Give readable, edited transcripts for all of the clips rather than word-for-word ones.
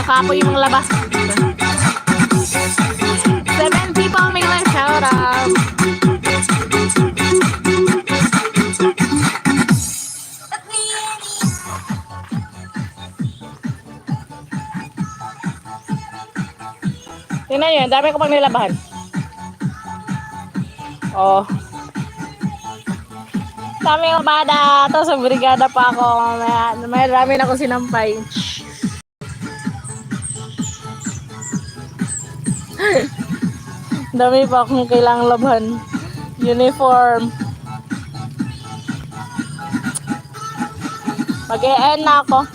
Nagkakapoy yung mga labas. 7 people may lang shout out. Tingnan nyo, dami ko pang nilabahan. Oh. Dami ko bada. Tapos sa brigada pa ako. May dami na ako sinampay. Dami pa akong kailangang laban. Uniform. Mag-e-end na ako.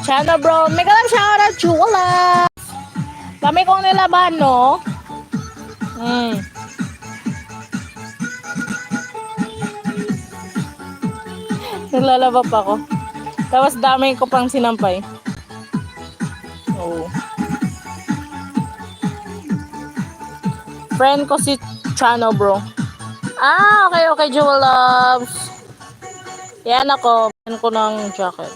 Chano bro, may kalang shoutout, chula. Dami kong nilaban, no? Naglalaba pa ako. Tapos dami ko pang sinampay. Oh. Friend ko si Chano bro. Ah, okay, Jewel Loves. Yan ako. Yan ko ng jacket.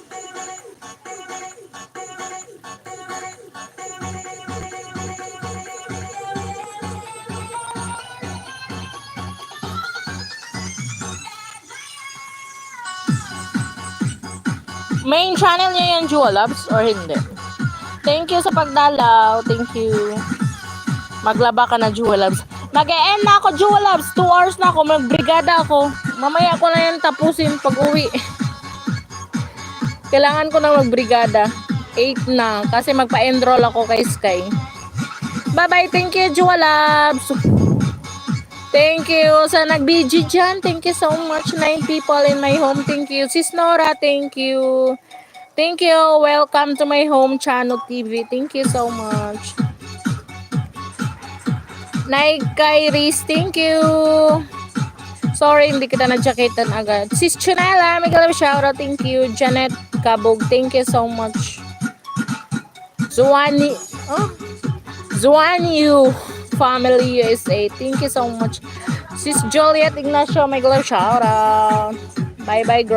Main channel niya yan, Jewel Loves, or hindi? Thank you sa pagdalaw. Thank you. Maglaba ka na, Jewel Loves. Mag-e-end na ako, Jewel Loves. 2 hours na ako. Magbrigada ako. Mamaya ko na yan tapusin pag uwi. Kailangan ko na magbrigada. 8 na. Kasi magpa-enroll ako kay Sky. Bye-bye. Thank you, Jewel Loves. Thank you sa nag-BG dyan. Thank you so much. 9 people in my home. Thank you. Sis Nora, thank you. Thank you. Welcome to my home channel TV. Thank you so much. Nay Kairis, thank you. Sorry, hindi kita na-jacketan agad. Sis Chunela, may galang shoutout. Thank you. Janet Kabog, thank you so much. Zuani, Zuaniu Family USA, thank you so much. Sis Juliet Ignacio, may galang shoutout. Bye-bye, girl.